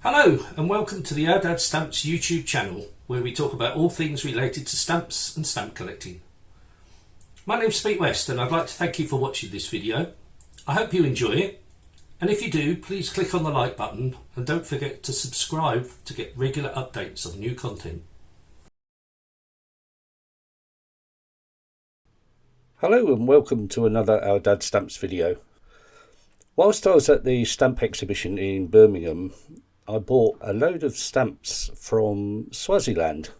Hello and welcome to the Ourdadsstamps YouTube channel, where we talk about all things related to stamps and stamp collecting. My name's Pete West and I'd like to thank you for watching this video. I hope you enjoy it, and if you do, please click on the like button and don't forget to subscribe to get regular updates of new content. Hello and welcome to another Ourdadsstamps video. Whilst I was at the stamp exhibition in Birmingham, I bought a load of stamps from Swaziland.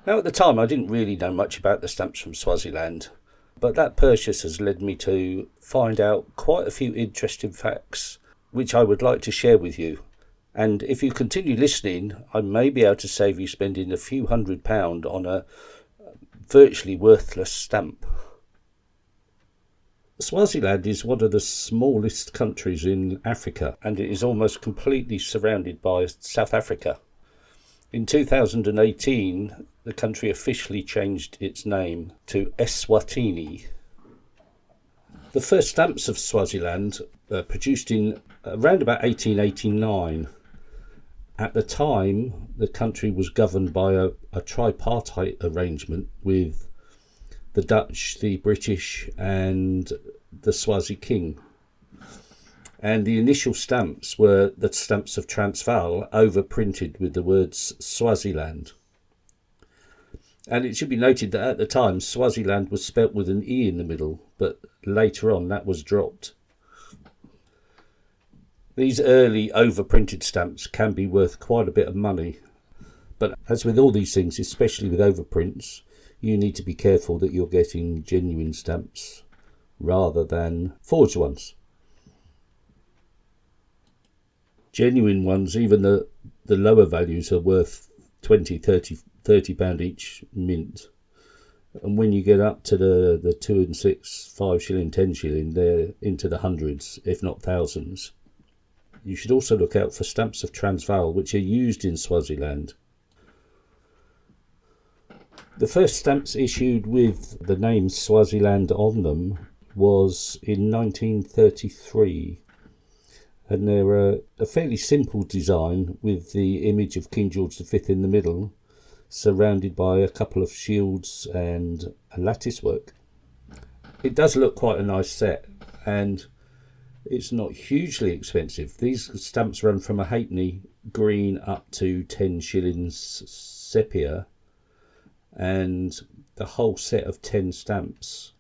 Now at the time I didn't really know much about the stamps from Swaziland, but that purchase has led me to find out quite a few interesting facts which I would like to share with you. And if you continue listening, I may be able to save you spending a few £100 on a virtually worthless stamp. Swaziland is one of the smallest countries in Africa, and it is almost completely surrounded by South Africa. In 2018, the country officially changed its name to Eswatini. The first stamps of Swaziland produced in around about 1889. At the time, the country was governed by a tripartite arrangement with the Dutch, the British and the Swazi king. And the initial stamps were the stamps of Transvaal, overprinted with the words Swaziland. And it should be noted that at the time Swaziland was spelt with an E in the middle, but later on that was dropped. These early overprinted stamps can be worth quite a bit of money, but as with all these things, especially with overprints, you need to be careful that you're getting genuine stamps rather than forged ones. Genuine ones, even the lower values, are worth 20, 30 pound each mint. And when you get up to the 2 and 6, 5 shilling, 10 shilling, they're into the hundreds, if not thousands. You should also look out for stamps of Transvaal, which are used in Swaziland. The first stamps issued with the name Swaziland on them was in 1933, and they're a fairly simple design with the image of King George V in the middle, surrounded by a couple of shields and a lattice work. It does look quite a nice set, and it's not hugely expensive. These stamps run from a halfpenny green up to 10 shillings sepia, and the whole set of 10 stamps.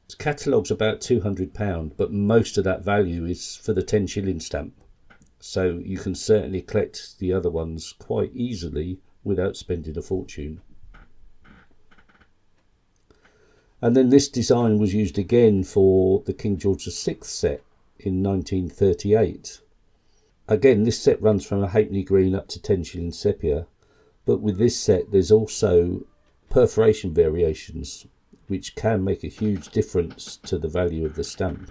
Its catalogue's about £200, but most of that value is for the 10 shilling stamp, so you can certainly collect the other ones quite easily without spending a fortune. And then this design was used again for the King George VI set in 1938. Again, this set runs from a halfpenny green up to 10 shilling sepia. But with this set, there's also perforation variations, which can make a huge difference to the value of the stamp.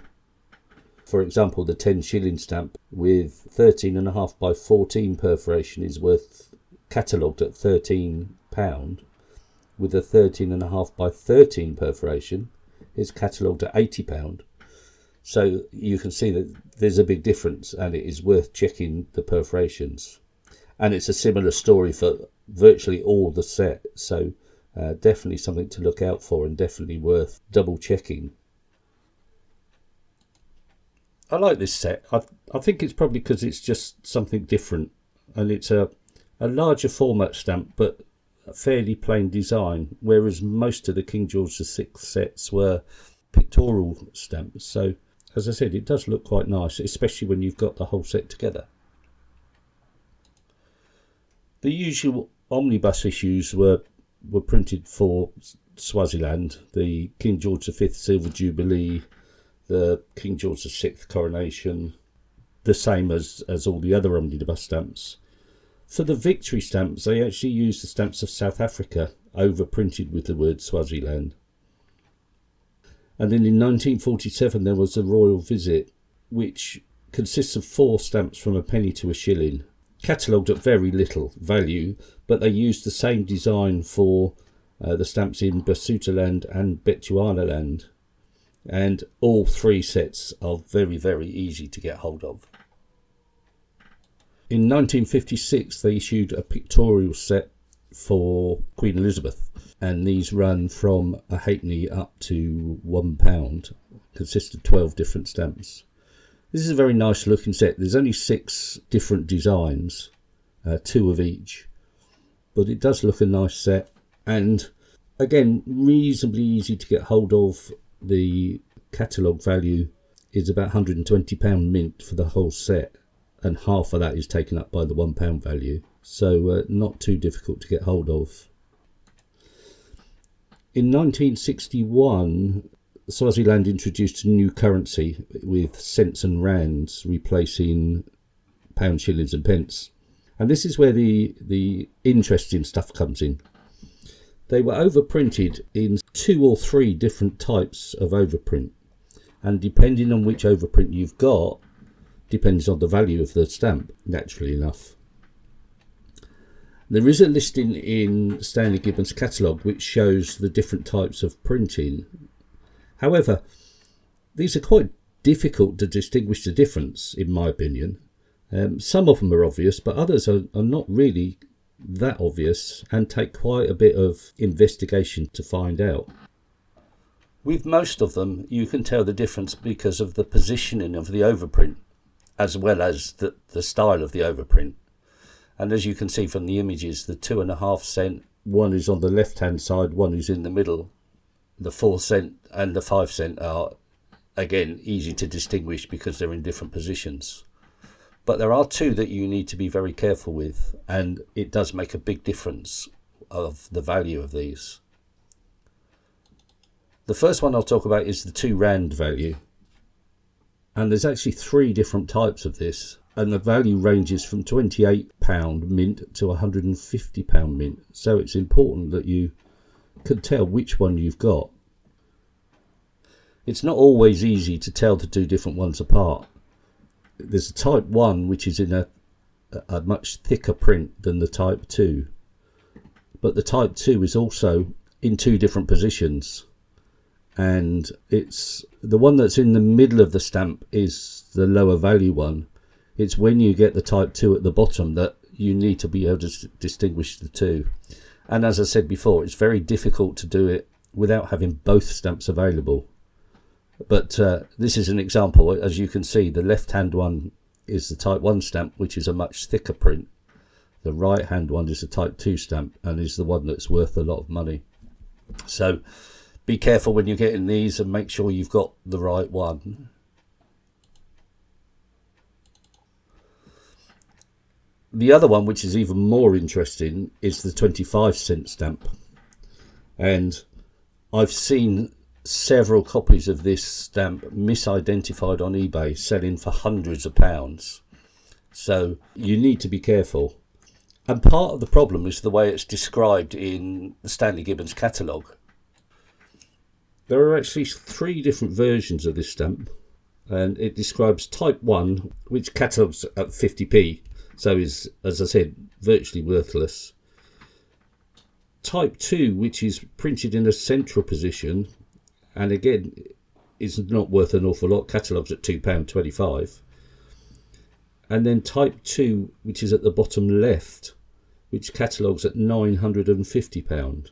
For example, the 10 shilling stamp with 13.5 by 14 perforation is worth, catalogued at £13. With a 13.5 by 13 perforation, it's catalogued at £80. So you can see that there's a big difference, and it is worth checking the perforations. And it's a similar story for virtually all the set, so definitely something to look out for and definitely worth double checking. I like this set. I think it's probably because it's just something different, and it's a larger format stamp but a fairly plain design, whereas most of the King George VI sets were pictorial stamps. So as I said, it does look quite nice, especially when you've got the whole set together. The usual omnibus issues were printed for Swaziland: the King George V Silver Jubilee, the King George VI Coronation, the same as all the other omnibus stamps. For the victory stamps, they actually used the stamps of South Africa, overprinted with the word Swaziland. And then in 1947 there was a royal visit, which consists of 4 stamps from a penny to a shilling, catalogued at very little value, but they used the same design for the stamps in Basutoland and Bechuanaland, and all 3 sets are very, very easy to get hold of. In 1956 they issued a pictorial set for Queen Elizabeth, and these run from a halfpenny up to £1, consist of 12 different stamps. This is a very nice looking set. There's only 6 different designs, 2 of each, but it does look a nice set, and again reasonably easy to get hold of. The catalogue value is about £120 mint for the whole set, and half of that is taken up by the £1 value, so not too difficult to get hold of. In 1961, Swaziland introduced a new currency with cents and rands replacing pounds, shillings and pence. And this is where the interesting stuff comes in. They were overprinted in 2 or 3 different types of overprint. And depending on which overprint you've got, depends on the value of the stamp, naturally enough. There is a listing in Stanley Gibbons' catalogue which shows the different types of printing. However, these are quite difficult to distinguish the difference, in my opinion. Some of them are obvious, but others are not really that obvious and take quite a bit of investigation to find out. With most of them, you can tell the difference because of the positioning of the overprint, as well as the style of the overprint. And as you can see from the images, the 2.5 cent, one is on the left hand side, one is in the middle. The 4 cent and the 5 cent are, again, easy to distinguish because they're in different positions. But there are 2 that you need to be very careful with, and it does make a big difference of the value of these. The first one I'll talk about is the 2 rand value. And there's actually 3 different types of this, and the value ranges from £28 mint to £150 mint. So it's important that you can tell which one you've got. It's not always easy to tell the 2 different ones apart. There's a type 1 which is in a much thicker print than the type 2, but the type 2 is also in 2 different positions, and it's the one that's in the middle of the stamp is the lower value one. It's when you get the type 2 at the bottom that you need to be able to distinguish the 2. And as I said before, it's very difficult to do it without having both stamps available. But this is an example. As you can see, the left hand one is the type 1 stamp, which is a much thicker print. The right hand one is the type 2 stamp and is the one that's worth a lot of money. So be careful when you're getting these and make sure you've got the right one. The other one, which is even more interesting, is the 25 cent stamp. And I've seen several copies of this stamp misidentified on eBay, selling for hundreds of pounds. So you need to be careful. And part of the problem is the way it's described in the Stanley Gibbons catalogue. There are actually 3 different versions of this stamp, and it describes type 1, which catalogues at 50p, so is, as I said, virtually worthless. Type 2, which is printed in a central position, and again is not worth an awful lot, catalogues at £2.25. And then type 2, which is at the bottom left, which catalogues at £950.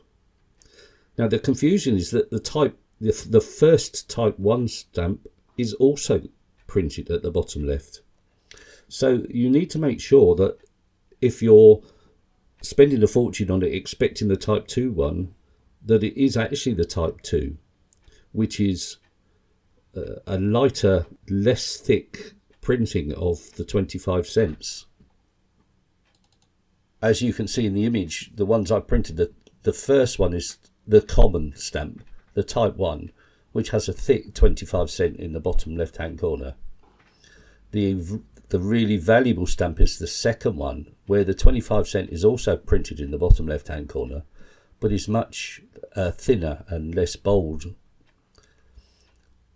Now the confusion is that the first type 1 stamp is also printed at the bottom left. So you need to make sure that if you're spending a fortune on it expecting the type 2 one, that it is actually the type 2, which is a lighter, less thick printing of the 25 cents. As you can see in the image, the ones I printed, the first one is the common stamp, the type 1, which has a thick 25 cent in the bottom left hand corner. The really valuable stamp is the second one, where the 25 cent is also printed in the bottom left hand corner, but is much thinner and less bold.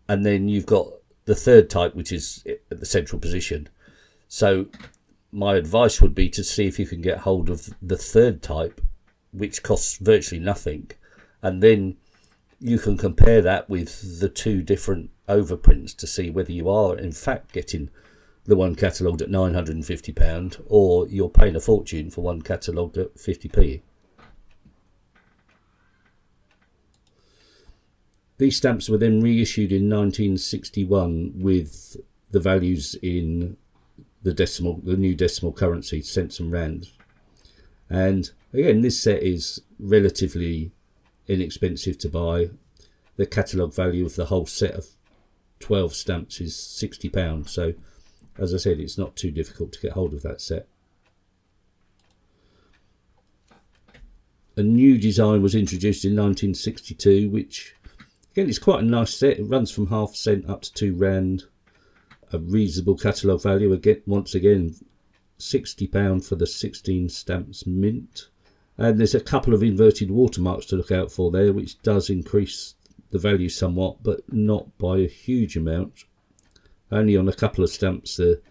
And then you've got the third type, which is at the central position. So my advice would be to see if you can get hold of the third type, which costs virtually nothing, and then you can compare that with the 2 different overprints to see whether you are in fact getting the one catalogued at £950, or you're paying a fortune for one catalogued at 50p. These stamps were then reissued in 1961 with the values in the new decimal currency, cents and rands. And again, this set is relatively inexpensive to buy. The catalogue value of the whole set of 12 stamps is £60. So, as I said, it's not too difficult to get hold of that set. A new design was introduced in 1962, which again is quite a nice set. It runs from ½ cent up to £2 A reasonable catalogue value, again, once again, £60 for the 16 stamps mint. And there's a couple of inverted watermarks to look out for there, which does increase the value somewhat, but not by a huge amount. Only on a couple of stamps, the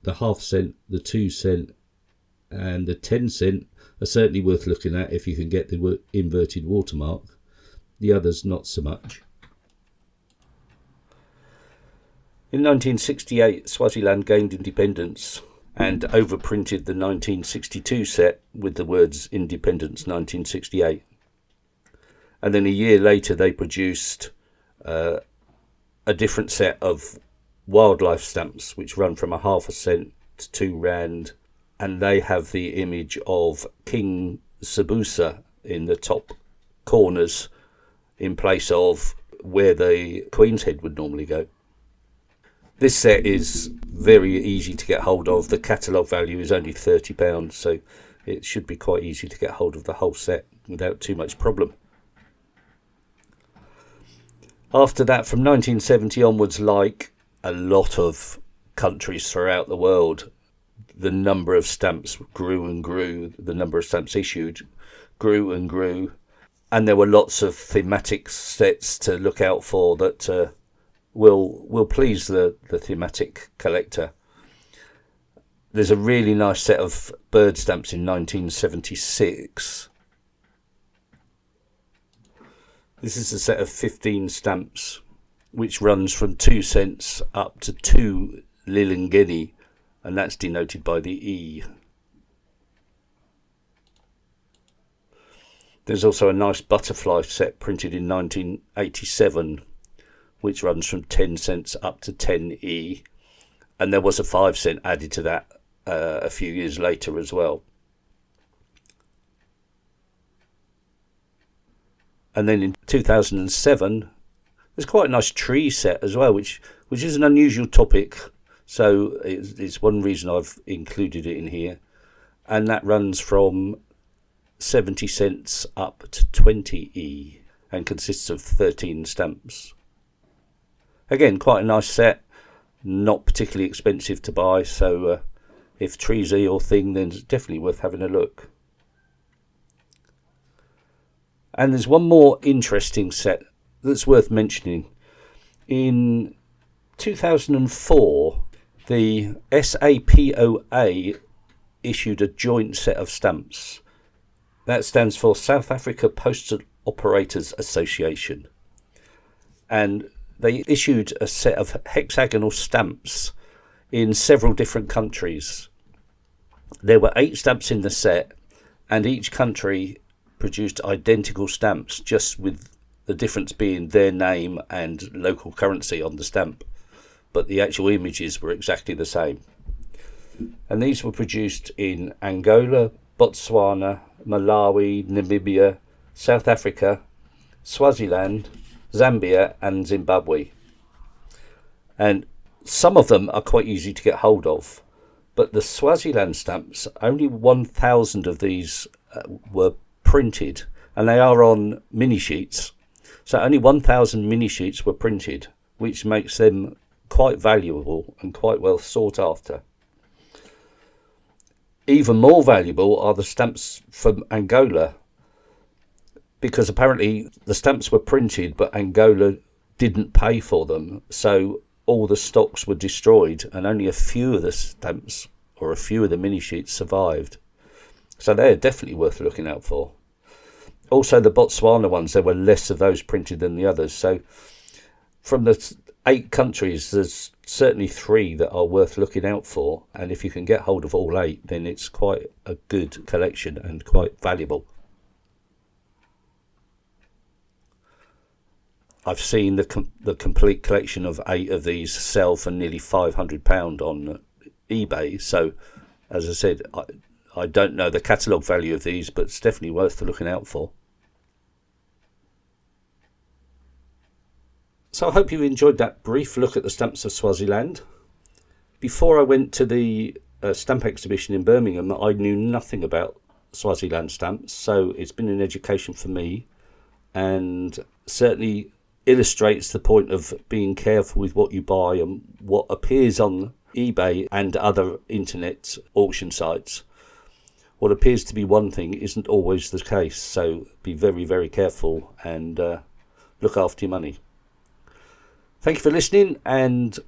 ½ cent, the 2 cent and the 10 cent are certainly worth looking at if you can get the inverted watermark. The others not so much. In 1968, Swaziland gained independence and overprinted the 1962 set with the words Independence 1968. And then a year later they produced a different set of wildlife stamps which run from ½ cent to £2, and they have the image of King Sabusa in the top corners in place of where the Queen's head would normally go. This set is very easy to get hold of. The catalogue value is only £30, so it should be quite easy to get hold of the whole set without too much problem. After that, from 1970 onwards, like a lot of countries throughout the world, the number of stamps grew and grew. The number of stamps issued grew and grew. And there were lots of thematic sets to look out for that will please the thematic collector. There's a really nice set of bird stamps in 1976. This is a set of 15 stamps which runs from 2 cents up to 2 Lilingeni, and that's denoted by the E. There's also a nice butterfly set printed in 1987 which runs from 10 cents up to 10E, and there was a 5 cent added to that a few years later as well. And then in 2007 there's quite a nice tree set as well, which is an unusual topic, so it's one reason I've included it in here, and that runs from 70 cents up to 20E and consists of 13 stamps. Again, quite a nice set, not particularly expensive to buy, so if trees are your thing, then it's definitely worth having a look. And there's one more interesting set that's worth mentioning. In 2004, the SAPOA issued a joint set of stamps. That stands for South Africa Postal Operators Association. And they issued a set of hexagonal stamps in several different countries. There were 8 stamps in the set, and each country produced identical stamps, just with the difference being their name and local currency on the stamp, but the actual images were exactly the same. And these were produced in Angola, Botswana, Malawi, Namibia, South Africa, Swaziland, Zambia and Zimbabwe. And some of them are quite easy to get hold of, but the Swaziland stamps, only 1,000 of these were printed, and they are on mini sheets, so only 1,000 mini sheets were printed, which makes them quite valuable and quite well sought after. Even more valuable are the stamps from Angola, because apparently the stamps were printed but Angola didn't pay for them, so all the stocks were destroyed and only a few of the stamps or a few of the mini sheets survived. So they're definitely worth looking out for. Also the Botswana ones, there were less of those printed than the others, so from the 8 countries there's certainly 3 that are worth looking out for, and if you can get hold of all 8, then it's quite a good collection and quite valuable. I've seen the complete collection of 8 of these sell for nearly £500 on eBay, so as I said, I don't know the catalogue value of these, but it's definitely worth looking out for. So I hope you enjoyed that brief look at the stamps of Swaziland. Before I went to the stamp exhibition in Birmingham, I knew nothing about Swaziland stamps, so it's been an education for me, and certainly illustrates the point of being careful with what you buy and what appears on eBay and other internet auction sites. What appears to be one thing isn't always the case, so be very, very careful and look after your money. Thank you for listening, and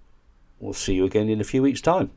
we'll see you again in a few weeks' time.